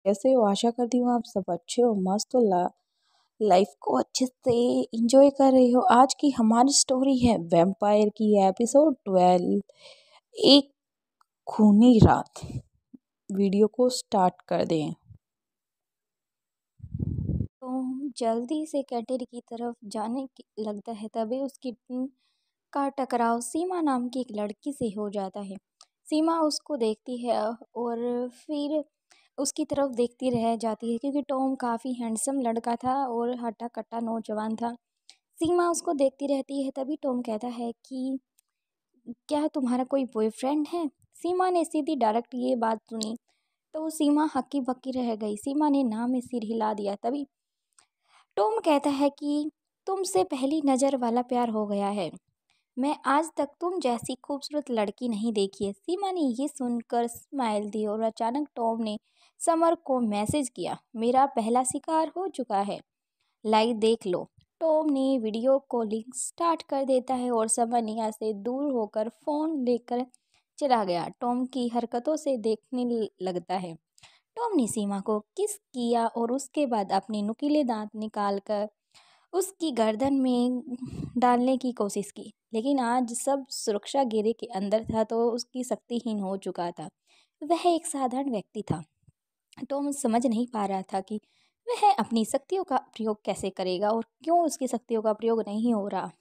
कैसे हो? आशा करती हूँ आप सब अच्छे हो, मस्त हो, लाइफ को अच्छे से एंजॉय कर रहे हो। आज की हमारी स्टोरी है वैम्पायर की, एपिसोड 12, एक खूनी रात। वीडियो को स्टार्ट कर दें। तो जल्दी से कटर की तरफ लगता है, तभी उसकी का टकराव सीमा नाम की एक लड़की से हो जाता है। सीमा उसको देखती है और फिर उसकी तरफ देखती रह जाती है, क्योंकि टॉम काफ़ी हैंडसम लड़का था और हट्टा कट्टा नौजवान था। सीमा उसको देखती रहती है, तभी टॉम कहता है कि क्या तुम्हारा कोई बॉयफ्रेंड है? सीमा ने सीधी डायरेक्ट ये बात सुनी तो सीमा हक्की बक्की रह गई। सीमा ने ना में सिर हिला दिया। तभी टॉम कहता है कि तुमसे पहली नज़र वाला प्यार हो गया है। मैं आज तक तुम जैसी खूबसूरत लड़की नहीं देखी है। सीमा ने ये सुनकर स्माइल दी और अचानक टॉम ने समर को मैसेज किया, मेरा पहला शिकार हो चुका है, लाइव देख लो। टॉम ने वीडियो कॉलिंग स्टार्ट कर देता है और समर निया से दूर होकर फ़ोन लेकर चला गया। टॉम की हरकतों से देखने लगता है। टॉम ने सीमा को किस किया और उसके बाद अपने नुकीले दांत निकालकर उसकी गर्दन में डालने की कोशिश की, लेकिन आज सब सुरक्षा घेरे के अंदर था तो उसकी शक्तिहीन हो चुका था। वह एक साधारण व्यक्ति था। टॉम समझ नहीं पा रहा था कि वह अपनी शक्तियों का प्रयोग कैसे करेगा और क्यों उसकी शक्तियों का प्रयोग नहीं हो रहा।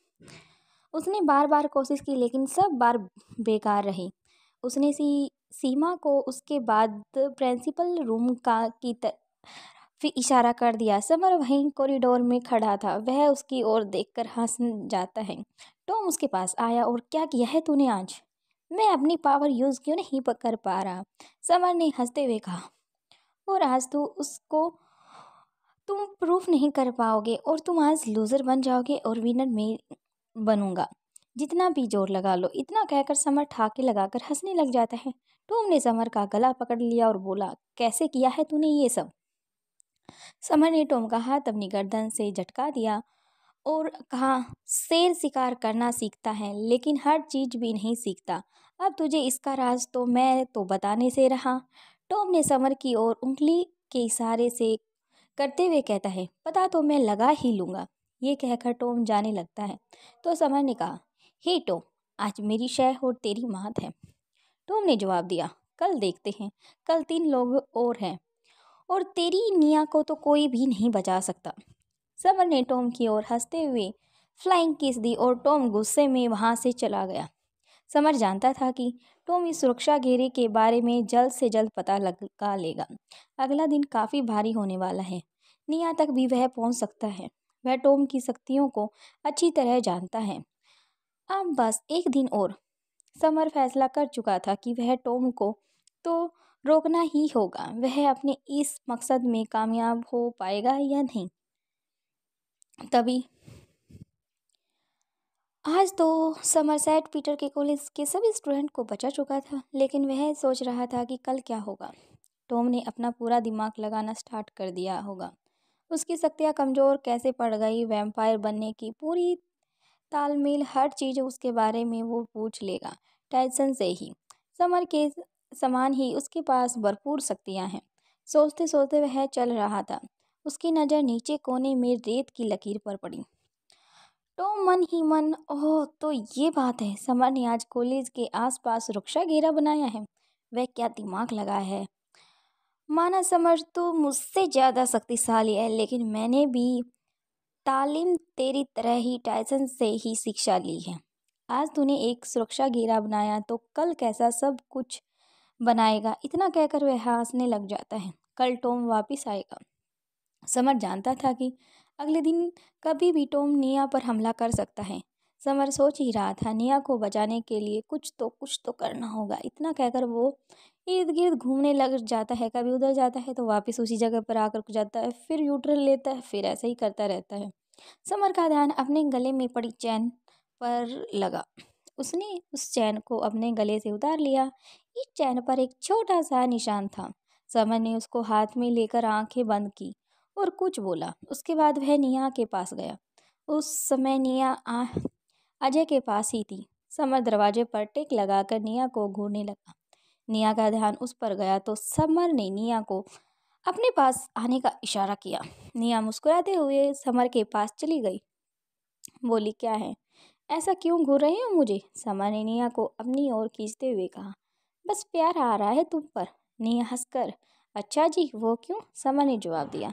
उसने बार बार कोशिश की, लेकिन सब बार बेकार रही। उसने सीमा को उसके बाद प्रिंसिपल रूम का की फिर इशारा कर दिया। समर वहीं कॉरिडोर में खड़ा था। वह उसकी ओर देखकर हंस जाता है। टॉम उसके पास आया और क्या किया है तूने आज? मैं अपनी पावर यूज़ क्यों नहीं कर पा रहा? समर ने हंसते हुए कहा। और आज तुम प्रूफ नहीं कर पाओगे और तुम आज लूज़र बन जाओगे और विनर में बनूंगा। जितना भी जोर लगा लो। इतना कहकर समर ठाके लगाकर हंसने लग जाता है। टॉम ने समर का गला पकड़ लिया और बोला, कैसे किया है तूने ये सब? समर ने टॉम का हाथ अपनी गर्दन से झटका दिया और कहा, शेर शिकार करना सीखता है लेकिन हर चीज भी नहीं सीखता। अब तुझे इसका राज तो मैं तो बताने से रहा। टॉम ने समर की ओर उंगली के इशारे से करते हुए कहता है, पता तो मैं लगा ही लूँगा। ये कहकर टॉम जाने लगता है तो समर ने कहा, हे टॉम, आज मेरी शय और तेरी मात है। टॉम ने जवाब दिया, कल देखते हैं। कल 3 लोग और हैं और तेरी निया को तो कोई भी नहीं बचा सकता। समर ने टॉम की ओर हंसते हुए फ्लाइंग किस दी और टॉम गुस्से में वहां से चला गया। समर जानता था कि टॉम इस सुरक्षा घेरे के बारे में जल्द से जल्द पता लगा लेगा। अगला दिन काफ़ी भारी होने वाला है। निया तक भी वह पहुंच सकता है। वह टॉम की शक्तियों को अच्छी तरह जानता है। अब बस एक दिन और। समर फैसला कर चुका था कि वह टॉम को तो रोकना ही होगा। वह अपने इस मकसद में कामयाब हो पाएगा या नहीं। तभी आज तो समर सेंट पीटर के कॉलेज के सभी स्टूडेंट को बचा चुका था, लेकिन वह सोच रहा था कि कल क्या होगा। टॉम ने अपना पूरा दिमाग लगाना स्टार्ट कर दिया होगा। उसकी शक्तियाँ कमज़ोर कैसे पड़ गई, वैम्पायर बनने की पूरी तालमेल, हर चीज़ उसके बारे में वो पूछ लेगा टाइसन से ही। समर के समान ही उसके पास भरपूर शक्तियाँ हैं। सोचते सोचते वह चल रहा था। उसकी नज़र नीचे कोने में रेत की लकीर पर पड़ी। तो मन ही मन, ओह तो ये बात है, समर ने आज कॉलेज के आसपास सुरक्षा घेरा बनाया है। वह क्या दिमाग लगा है। माना समर तो मुझसे ज़्यादा शक्तिशाली है, लेकिन मैंने भी तालीम तेरी तरह ही टाइसन से ही शिक्षा ली है। आज तूने एक सुरक्षा घेरा बनाया तो कल कैसा सब कुछ बनाएगा। इतना कहकर वह हंसने लग जाता है। कल टॉम वापिस आएगा। समर जानता था कि अगले दिन कभी भी टॉम निया पर हमला कर सकता है। समर सोच ही रहा था, निया को बचाने के लिए कुछ तो करना होगा। इतना कहकर वो इर्द गिर्द घूमने लग जाता है। कभी उधर जाता है तो वापस उसी जगह पर आकर रुक जाता है, फिर यूटर्न लेता है, फिर ऐसे ही करता रहता है। समर का ध्यान अपने गले में पड़ी चैन पर लगा। उसने उस चैन को अपने गले से उतार लिया। इस चैन पर एक छोटा सा निशान था। समर ने उसको हाथ में लेकर आंखें बंद की और कुछ बोला। उसके बाद वह निया के पास गया। उस समय निया अजय के पास ही थी। समर दरवाजे पर टेक लगाकर निया को घूरने लगा। निया का ध्यान उस पर गया तो समर ने निया को अपने पास आने का इशारा किया। निया मुस्कुराते हुए समर के पास चली गई। बोली, क्या है, ऐसा क्यों घूर रहे हो मुझे? समर ने निया को अपनी ओर खींचते हुए कहा। बस प्यार आ रहा है तुम पर। निया हंसकर, अच्छा जी, वो क्यों? समर ने जवाब दिया,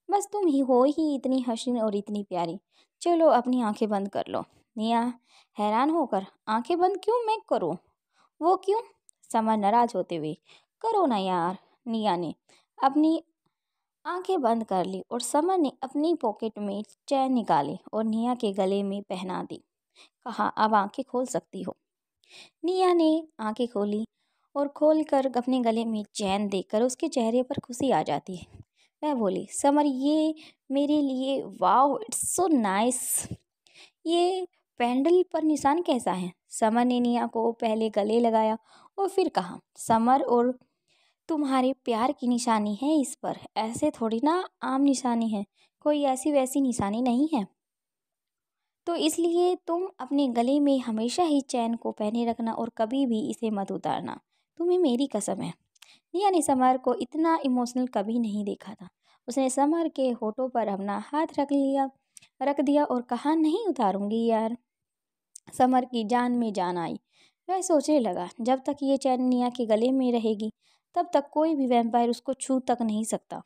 बस तुम ही हो ही इतनी हसीन और इतनी प्यारी। चलो अपनी आंखें बंद कर लो। निया हैरान होकर, आंखें बंद क्यों मैं करूं? वो क्यों? समर नाराज होते हुए, करो ना यार। निया ने अपनी आंखें बंद कर ली और समर ने अपनी पॉकेट में चैन निकाली और निया के गले में पहना दी। कहा, अब आंखें खोल सकती हो। निया ने आंखें खोली और खोलकर अपने गले में चैन देखकर उसके चेहरे पर खुशी आ जाती है। वह बोली, समर, ये मेरे लिए, वाओ इट्स सो नाइस। ये पैंडल पर निशान कैसा है? समर ने निया को पहले गले लगाया और फिर कहा, समर, और तुम्हारे प्यार की निशानी है इस पर, ऐसे थोड़ी ना आम निशानी है, कोई ऐसी वैसी निशानी नहीं है। तो इसलिए तुम अपने गले में हमेशा ही चैन को पहने रखना और कभी भी इसे मत उतारना। तुम्हें मेरी कसम है। निया ने समर को इतना इमोशनल कभी नहीं देखा था। उसने समर के होठों पर अपना हाथ रख दिया और कहा, नहीं उतारूंगी यार। समर की जान में जान आई। वह सोचने लगा, जब तक ये चैन निया के गले में रहेगी तब तक कोई भी वैम्पायर उसको छू तक नहीं सकता।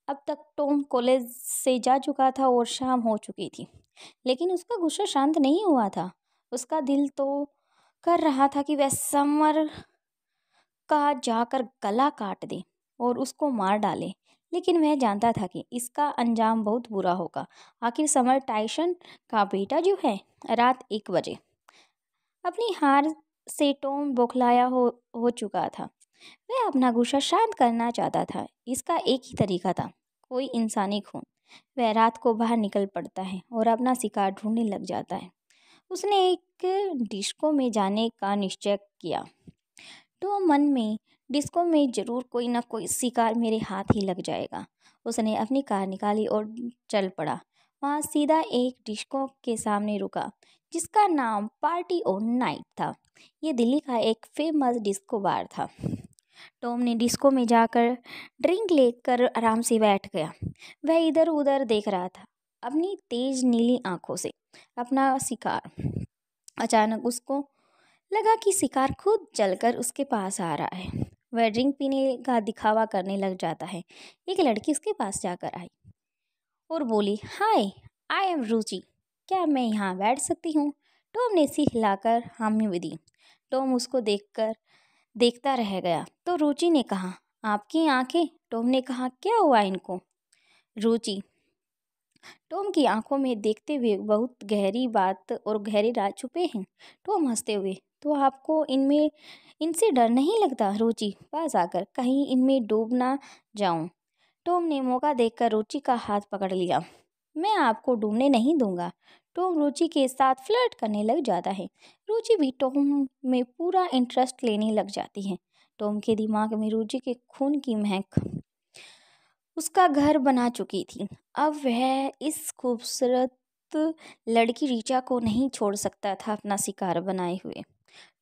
अब तक टॉम कॉलेज से जा चुका था और शाम हो चुकी थी, लेकिन उसका गुस्सा शांत नहीं हुआ था। उसका दिल तो कर रहा था कि वह समर का जाकर गला काट दे और उसको मार डाले, लेकिन वह जानता था कि इसका अंजाम बहुत बुरा होगा। आखिर समर टाइसन का बेटा जो है। रात 1 बजे अपनी हार से टॉम बौखलाया हो चुका था। वह अपना गुस्सा शांत करना चाहता था। इसका एक ही तरीका था, कोई इंसानी खून। वह रात को बाहर निकल पड़ता है और अपना शिकार ढूंढने लग जाता है। उसने एक डिस्को में जाने का निश्चय किया। तो मन में, डिस्को में जरूर कोई ना कोई शिकार मेरे हाथ ही लग जाएगा। उसने अपनी कार निकाली और चल पड़ा। वहाँ सीधा एक डिस्को के सामने रुका, जिसका नाम पार्टी ऑन नाइट था। ये दिल्ली का एक फेमस डिस्को बार था। टॉम ने डिस्को में जाकर ड्रिंक लेकर आराम से बैठ गया। वह इधर उधर देख रहा था अपनी तेज नीली आंखों से अपना शिकार। अचानक उसको लगा कि शिकार खुद चलकर उसके पास आ रहा है। वह ड्रिंक पीने का दिखावा करने लग जाता है। एक लड़की उसके पास जाकर आई और बोली, हाय, आई एम रुचि, क्या मैं यहाँ बैठ सकती हूँ? टॉम ने सिर हिलाकर हामी दी। टॉम उसको देखता रह गया। तो रुचि ने कहा, आपकी आंखें? टॉम ने कहा, क्या हुआ इनको? रुचि टॉम की आंखों में देखते हुए, बहुत गहरी बात और गहरे राज छुपे हैं। टॉम हंसते हुए, तो आपको इनसे डर नहीं लगता? रुचि पास आकर, कहीं इनमें डूब ना जाऊं। टॉम ने मौका देखकर रुचि का हाथ पकड़ लिया। मैं आपको डूबने नहीं दूंगा। टॉम रुचि के साथ फ्लर्ट करने लग जाता है। रुचि भी टॉम में पूरा इंटरेस्ट लेने लग जाती है। टॉम के दिमाग में रुचि के खून की महक उसका घर बना चुकी थी। अब वह इस खूबसूरत लड़की रीचा को नहीं छोड़ सकता था अपना शिकार बनाए हुए।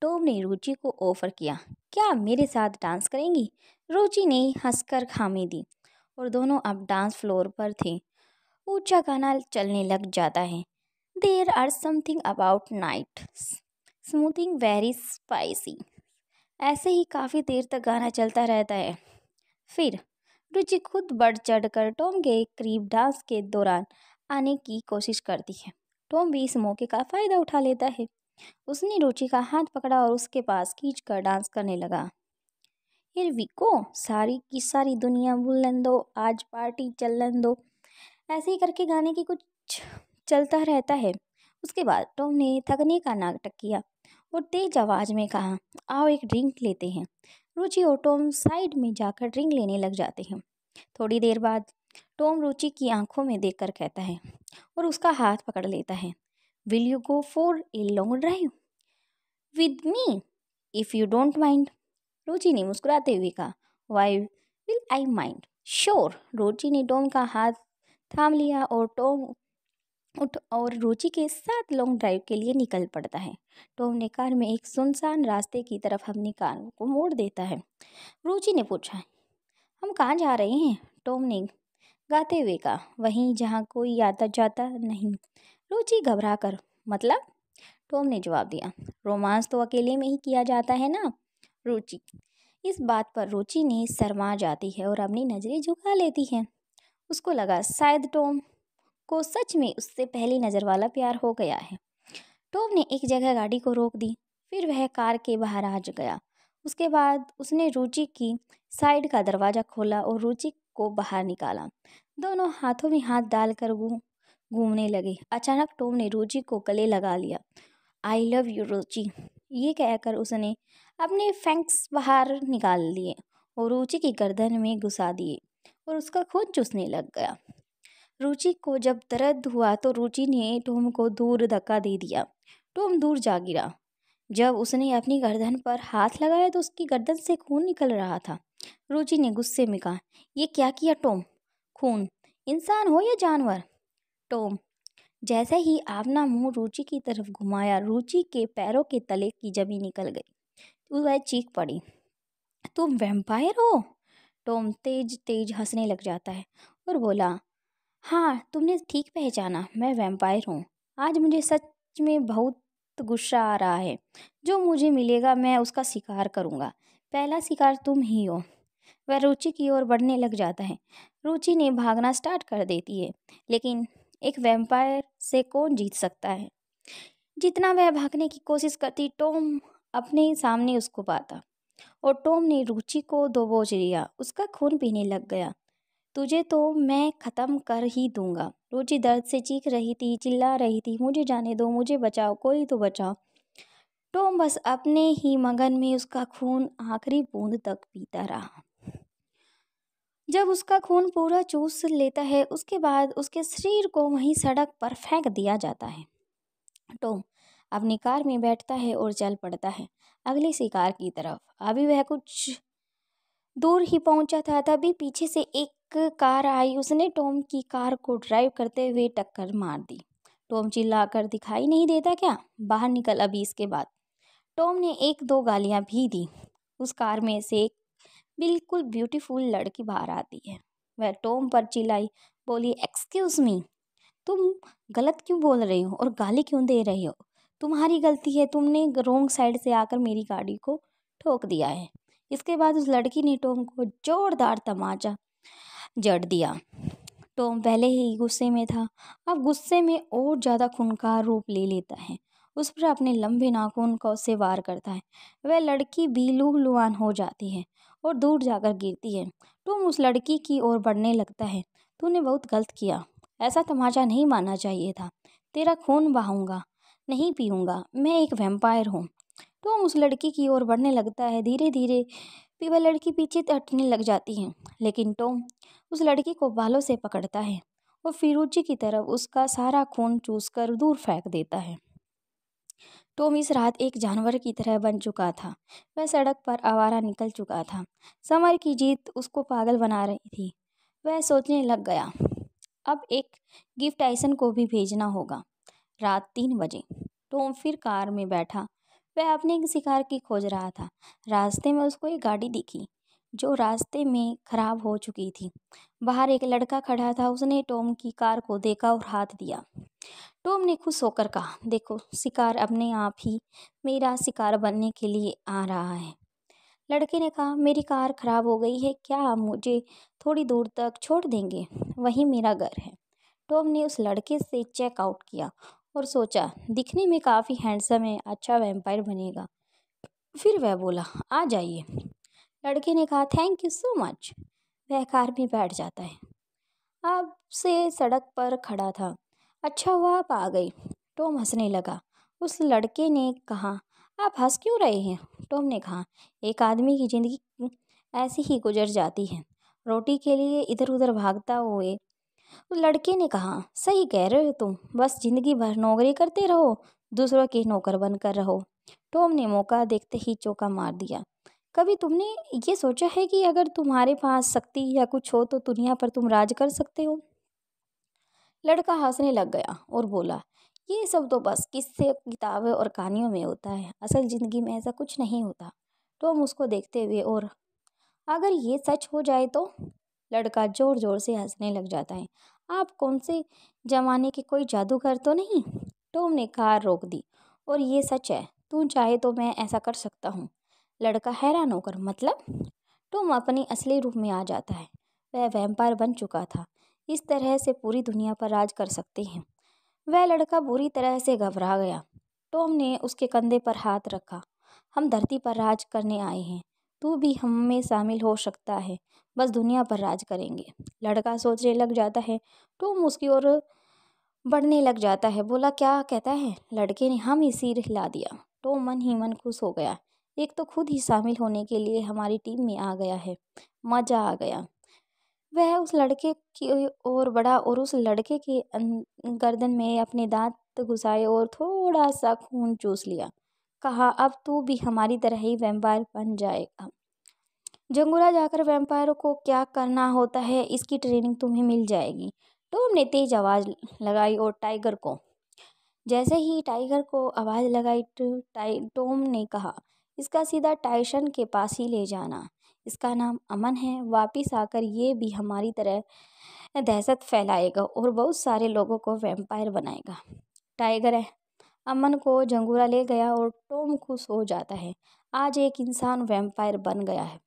टॉम ने रुचि को ऑफर किया, क्या मेरे साथ डांस करेंगी? रुचि ने हंसकर हामी दी और दोनों अब डांस फ्लोर पर थे। ऊंचा गाना चलने लग जाता है। There are something about night smoothing very spicy. ऐसे ही काफ़ी देर तक गाना चलता रहता है। फिर रुचि खुद बढ़ चढ़कर टॉम के करीब डांस के दौरान आने की कोशिश करती है। टॉम भी इस मौके का फ़ायदा उठा लेता है। उसने रुचि का हाथ पकड़ा और उसके पास खींचकर डांस करने लगा। हियर वी गो, सारी की सारी दुनिया भूलन दो, आज पार्टी चलन दो। ऐसे ही करके गाने की कुछ चलता रहता है। उसके बाद टॉम ने थकने का नाटक किया और तेज आवाज़ में कहा, आओ एक ड्रिंक लेते हैं। रुचि और टॉम साइड में जाकर ड्रिंक लेने लग जाते हैं। थोड़ी देर बाद टॉम रुचि की आंखों में देखकर कहता है और उसका हाथ पकड़ लेता है, will you go for a long drive with me if you don't mind? Ruchi ने मुस्कुराते हुए कहा, why will I mind, sure. Ruchi ने टॉम का हाथ थाम लिया और टॉम उठ और रुचि के साथ लॉन्ग ड्राइव के लिए निकल पड़ता है। टॉम ने कार में एक सुनसान रास्ते की तरफ अपनी कार को मोड़ देता है। रुचि ने पूछा, हम कहाँ जा रहे हैं? टॉम ने गाते हुए कहा। वहीं जहाँ कोई आता जाता नहीं। रुचि घबरा कर, मतलब? टॉम ने जवाब दिया। रोमांस तो अकेले में ही किया जाता है ना रुचि। इस बात पर रुचि ने शर्मा जाती है और अपनी नजरें झुका लेती है। उसको लगा शायद टॉम को सच में उससे पहली नजर वाला प्यार हो गया है। टॉम ने एक जगह गाड़ी को रोक दी। फिर वह कार के बाहर आ गया। उसके बाद उसने रुचि की साइड का दरवाज़ा खोला और रुचि को बाहर निकाला। दोनों हाथों में हाथ डालकर घूमने लगे। अचानक टॉम ने रुचि को गले लगा लिया। आई लव यू रुचि, ये कहकर उसने अपने फैंक्स बाहर निकाल लिए और रुचि की गर्दन में घुसा दिए और उसका खून चूसने लग गया। रुचि को जब दर्द हुआ तो रुचि ने टॉम को दूर धक्का दे दिया। टॉम दूर जा गिरा। जब उसने अपनी गर्दन पर हाथ लगाया तो उसकी गर्दन से खून निकल रहा था। रुचि ने गुस्से में कहा, ये क्या किया टॉम? खून? इंसान हो या जानवर? टॉम जैसे ही अपना मुंह रुचि की तरफ घुमाया, रुचि के पैरों के तले की जमीन निकल गई। वह चीख पड़ी, तुम वैम्पायर हो? टॉम तेज तेज हंसने लग जाता है और बोला, हाँ तुमने ठीक पहचाना, मैं वैम्पायर हूँ। आज मुझे सच में बहुत गुस्सा आ रहा है। जो मुझे मिलेगा मैं उसका शिकार करूँगा। पहला शिकार तुम ही हो। वह रुचि की ओर बढ़ने लग जाता है। रुचि ने भागना स्टार्ट कर देती है, लेकिन एक वैम्पायर से कौन जीत सकता है? जितना वह भागने की कोशिश करती, टॉम अपने सामने उसको पाता और टॉम ने रुचि को दबोच लिया। उसका खून पीने लग गया। तुझे तो मैं ख़त्म कर ही दूंगा। रुचि दर्द से चीख रही थी, चिल्ला रही थी, मुझे जाने दो, मुझे बचाओ, कोई तो बचाओ। टॉम बस अपने ही मगन में उसका खून आखिरी बूंद तक पीता रहा। जब उसका खून पूरा चूस लेता है, उसके बाद उसके शरीर को वहीं सड़क पर फेंक दिया जाता है। टॉम अपनी कार में बैठता है और चल पड़ता है अगले शिकार की तरफ। अभी वह कुछ दूर ही पहुंचा था, तभी पीछे से एक कार आई। उसने टॉम की कार को ड्राइव करते हुए टक्कर मार दी। टॉम चिल्लाकर, दिखाई नहीं देता क्या? बाहर निकल अभी। इसके बाद टॉम ने एक दो गालियां भी दी। उस कार में से एक बिल्कुल ब्यूटीफुल लड़की बाहर आती है। वह टॉम पर चिल्लाई, बोली, एक्सक्यूज मी, तुम गलत क्यों बोल रही हो और गाली क्यों दे रही हो? तुम्हारी गलती है, तुमने रॉन्ग साइड से आकर मेरी गाड़ी को ठोक दिया है। इसके बाद उस लड़की ने टॉम को जोरदार तमाचा जड़ दिया। टॉम पहले ही गुस्से में था, अब गुस्से में और ज़्यादा खूंखार रूप ले लेता है। उस पर अपने लंबे नाखून को से वार करता है। वह लड़की भी लूहलुहान हो जाती है और दूर जाकर गिरती है। टॉम उस लड़की की ओर बढ़ने लगता है। तूने बहुत गलत किया, ऐसा तमाचा नहीं मारना चाहिए था। तेरा खून बहाऊंगा, नहीं पीऊंगा। मैं एक वैम्पायर हूँ। टॉम उस लड़की की ओर बढ़ने लगता है। धीरे धीरे वह लड़की पीछे हटने लग जाती है, लेकिन टॉम उस लड़की को बालों से पकड़ता है और फिर रुचि की तरफ उसका सारा खून चूसकर दूर फेंक देता है। टॉम इस रात एक जानवर की तरह बन चुका था। वह सड़क पर आवारा निकल चुका था। समय की जीत उसको पागल बना रही थी। वह सोचने लग गया, अब एक गिफ्ट आइसन को भी भेजना होगा। रात 3 बजे टॉम फिर कार में बैठा। वह अपने शिकार की खोज रहा था। रास्ते में उसको एक गाड़ी दिखी जो रास्ते में खराब हो चुकी थी। बाहर एक लड़का खड़ा था। उसने टॉम की कार को देखा और हाथ दिया। टॉम ने खुश होकर कहा, देखो, शिकार अपने आप ही मेरा शिकार बनने के लिए आ रहा है। लड़के ने कहा, मेरी कार खराब हो गई है, क्या आप मुझे थोड़ी दूर तक छोड़ देंगे? वहीं मेरा घर है। टॉम ने उस लड़के से चेकआउट किया और सोचा, दिखने में काफ़ी हैंडसम है, अच्छा वैम्पायर बनेगा। फिर वह बोला, आ जाइए। लड़के ने कहा, थैंक यू सो मच। वह कार में बैठ जाता है। अब से सड़क पर खड़ा था। अच्छा हुआ आप आ गई। टॉम हंसने लगा। उस लड़के ने कहा, आप हंस क्यों रहे हैं? टॉम ने कहा, एक आदमी की ज़िंदगी ऐसी ही गुजर जाती है, रोटी के लिए इधर उधर भागता हुए। उस लड़के ने कहा, सही कह रहे हो तुम, बस ज़िंदगी भर नौकरी करते रहो, दूसरों के नौकर बनकर रहो। टॉम ने मौका देखते ही चौका मार दिया। कभी तुमने ये सोचा है कि अगर तुम्हारे पास शक्ति या कुछ हो तो दुनिया पर तुम राज कर सकते हो? लड़का हंसने लग गया और बोला, ये सब तो बस किस्से, किताबें और कहानियों में होता है, असल ज़िंदगी में ऐसा कुछ नहीं होता। टॉम उसको देखते हुए, और अगर ये सच हो जाए तो? लड़का ज़ोर ज़ोर से हंसने लग जाता है। आप कौन से ज़माने के कोई जादूगर तो नहीं? टॉम ने कार रोक दी। और ये सच है, तू चाहे तो मैं ऐसा कर सकता हूँ। लड़का हैरान होकर, मतलब? टॉम अपनी असली रूप में आ जाता है। वह वैम्पायर बन चुका था। इस तरह से पूरी दुनिया पर राज कर सकते हैं। वह लड़का बुरी तरह से घबरा गया। टॉम ने उसके कंधे पर हाथ रखा। हम धरती पर राज करने आए हैं। तू भी हम में शामिल हो सकता है। बस दुनिया पर राज करेंगे। लड़का सोचने लग जाता है। टॉम उसकी ओर बढ़ने लग जाता है। बोला, क्या कहता है? लड़के ने हम ही सिर हिला दिया। टॉम मन ही मन खुश हो गया। एक तो खुद ही शामिल होने के लिए हमारी टीम में आ गया है। मज़ा आ गया। वह उस लड़के की ओर बढ़ा और उस लड़के के गर्दन में अपने दांत घुसाए और थोड़ा सा खून चूस लिया। कहा, अब तू भी हमारी तरह ही वैम्पायर बन जाएगा। जंगुरा जाकर वैम्पायरों को क्या करना होता है इसकी ट्रेनिंग तुम्हें मिल जाएगी। टॉम ने तेज आवाज़ लगाई और टाइगर को जैसे ही टाइगर को आवाज़ लगाई टॉम ने कहा, इसका सीधा टाइसन के पास ही ले जाना। इसका नाम अमन है। वापिस आकर ये भी हमारी तरह दहशत फैलाएगा और बहुत सारे लोगों को वैम्पायर बनाएगा। टाइगर है। अमन को जंगूरा ले गया और टॉम खुश हो जाता है। आज एक इंसान वैम्पायर बन गया है।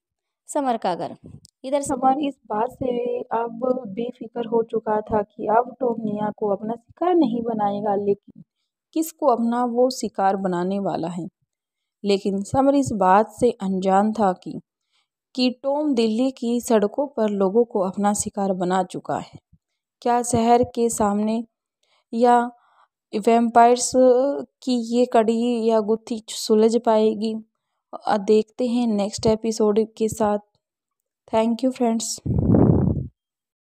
समर का घर। इधर से हमारी इस बात से अब बेफिक्र हो चुका था कि अब टॉम निया को अपना शिकार नहीं बनाएगा, लेकिन किसको अपना वो शिकार बनाने वाला है। लेकिन समर इस बात से अनजान था कि टॉम दिल्ली की सड़कों पर लोगों को अपना शिकार बना चुका है। क्या शहर के सामने या वैम्पायर्स की ये कड़ी या गुत्थी सुलझ पाएगी? देखते हैं नेक्स्ट एपिसोड के साथ। Thank you friends.